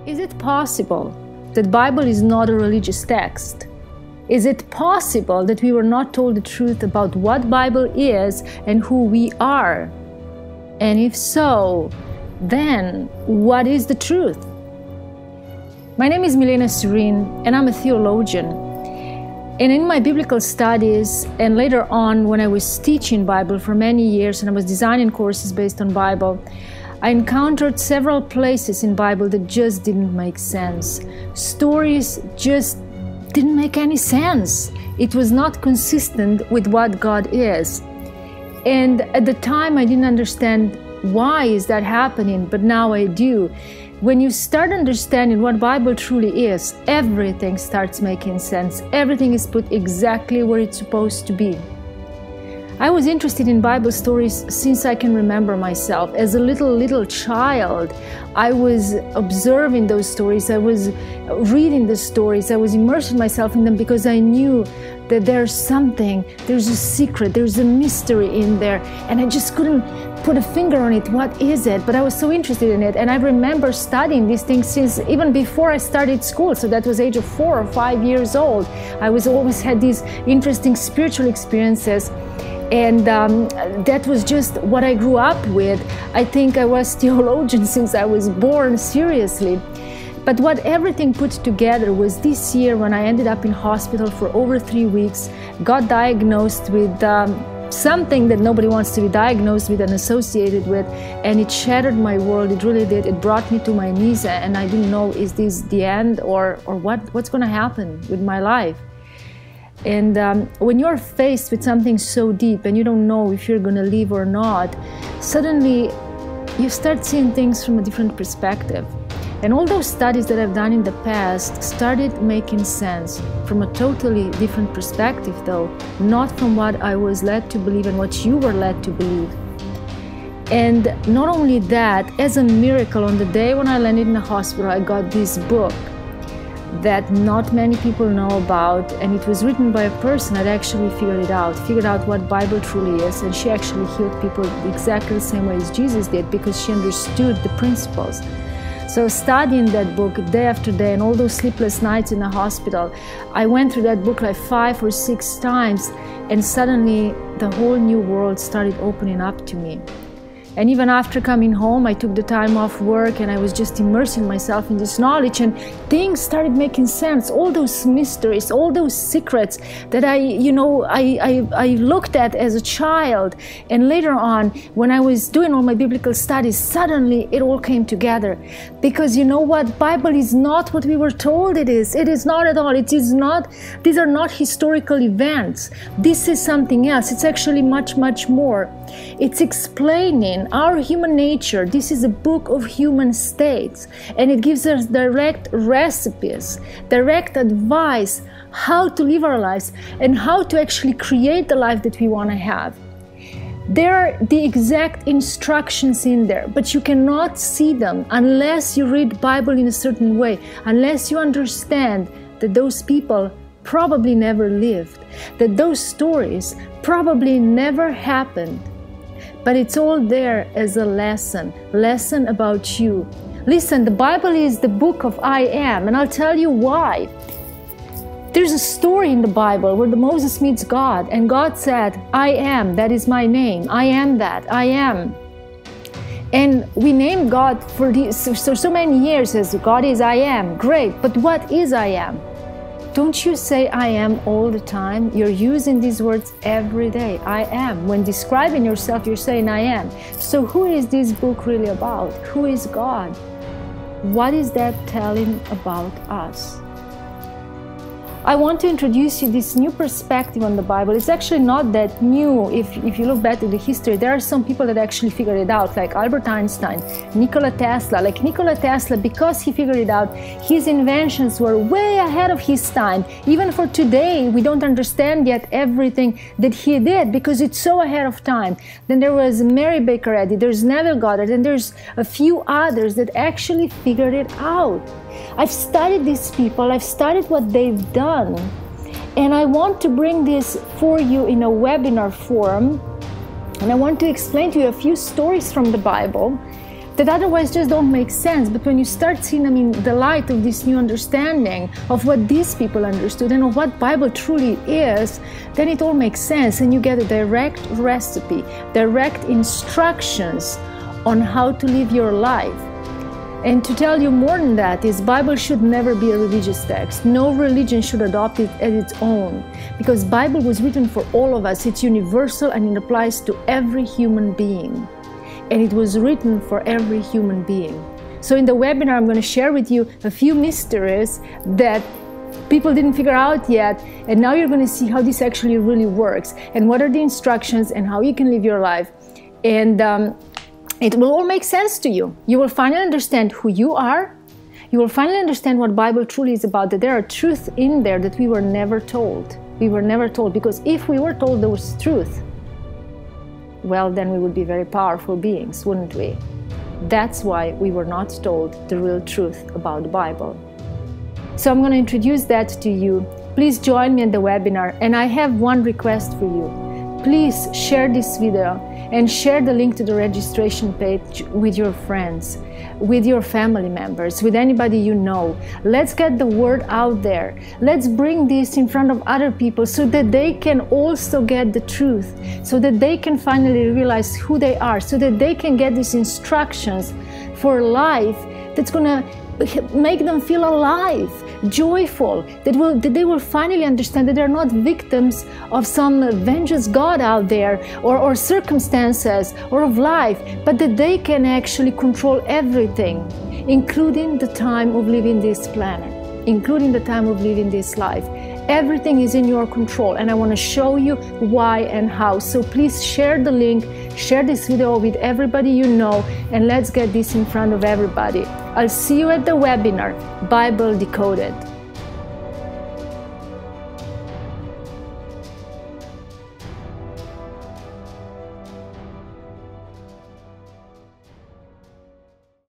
Is it possible that the Bible is not a religious text? Is it possible that we were not told the truth about what Bible is and who we are? And if so, then what is the truth? My name is Milena Cerin, and I'm a theologian. And in my biblical studies, and later on when I was teaching Bible for many years and I was designing courses based on Bible, I encountered several places in Bible that just didn't make sense. Stories just didn't make any sense. It was not consistent with what God is. And at the time I didn't understand why is that happening, but now I do. When you start understanding what Bible truly is, everything starts making sense. Everything is put exactly where it's supposed to be. I was interested in Bible stories since I can remember myself. As a little child, I was observing those stories. I was reading the stories. I was immersing myself in them because I knew that there's something, there's a secret, there's a mystery in there, and I just couldn't put a finger on it. What is it? But I was so interested in it, and I remember studying these things since even before I started school. So that was age of 4 or 5 years old. I was always had these interesting spiritual experiences. And that was just what I grew up with. I think I was theologian since I was born, seriously. But what everything put together was this year when I ended up in hospital for over 3 weeks, got diagnosed with something that nobody wants to be diagnosed with and associated with, and it shattered my world. It really did. It brought me to my knees, and I didn't know, is this the end or what's going to happen with my life? And when you're faced with something so deep and you don't know if you're going to live or not, suddenly you start seeing things from a different perspective. And all those studies that I've done in the past started making sense from a totally different perspective, though, not from what I was led to believe and what you were led to believe. And not only that, as a miracle, on the day when I landed in the hospital, I got this book that not many people know about, and it was written by a person that actually figured out what Bible truly is, and she actually healed people exactly the same way as Jesus did because she understood the principles. So studying that book day after day and all those sleepless nights in the hospital, I went through that book like 5 or 6 times, and suddenly the whole new world started opening up to me. And even after coming home, I took the time off work and I was just immersing myself in this knowledge, and things started making sense. All those mysteries, all those secrets that I looked at as a child. And later on, when I was doing all my biblical studies, suddenly it all came together. Because you know what? Bible is not what we were told it is. It is not at all. It is not. These are not historical events. This is something else. It's actually much, much more. It's explaining our human nature. This is a book of human states, and it gives us direct recipes, direct advice how to live our lives and how to actually create the life that we want to have. There are the exact instructions in there, but you cannot see them unless you read Bible in a certain way, unless you understand that those people probably never lived, that those stories probably never happened. But it's all there as a lesson about you. Listen, the Bible is the book of I am, and I'll tell you why. There's a story in the Bible where Moses meets God, and God said, I am, that is my name. I am that, I am. And we named God for so many years as God is I am. Great, but what is I am? Don't you say I am all the time? You're using these words every day. I am. When describing yourself, you're saying I am. So who is this book really about? Who is God? What is that telling about us? I want to introduce you this new perspective on the Bible. It's actually not that new. If you look back at the history, there are some people that actually figured it out, like Albert Einstein, Nikola Tesla. Like Nikola Tesla, because he figured it out, his inventions were way ahead of his time. Even for today, we don't understand yet everything that he did because it's so ahead of time. Then there was Mary Baker Eddy, there's Neville Goddard, and there's a few others that actually figured it out. I've studied these people, I've studied what they've done, and I want to bring this for you in a webinar form, and I want to explain to you a few stories from the Bible that otherwise just don't make sense. But when you start seeing them in the light of this new understanding of what these people understood and of what Bible truly is, then it all makes sense, and you get a direct recipe, direct instructions on how to live your life. And to tell you more than that is, Bible should never be a religious text. No religion should adopt it as its own, because Bible was written for all of us. It's universal and it applies to every human being. And it was written for every human being. So in the webinar, I'm going to share with you a few mysteries that people didn't figure out yet, and now you're going to see how this actually really works, and what are the instructions, and how you can live your life. And it will all make sense to you. You will finally understand who you are. You will finally understand what Bible truly is about, that there are truths in there that we were never told. We were never told, because if we were told there was truth, well, then we would be very powerful beings, wouldn't we? That's why we were not told the real truth about the Bible. So I'm going to introduce that to you. Please join me in the webinar, and I have one request for you. Please share this video and share the link to the registration page with your friends, with your family members, with anybody you know. Let's get the word out there. Let's bring this in front of other people so that they can also get the truth, so that they can finally realize who they are, so that they can get these instructions for life that's going to make them feel alive, joyful, that they will finally understand that they're not victims of some vengeance God out there, or circumstances, or of life, but that they can actually control everything, including the time of living this planet, including the time of living this life. Everything is in your control, and I want to show you why and how. So please share the link, share this video with everybody you know, and let's get this in front of everybody. I'll see you at the webinar, Bible Decoded.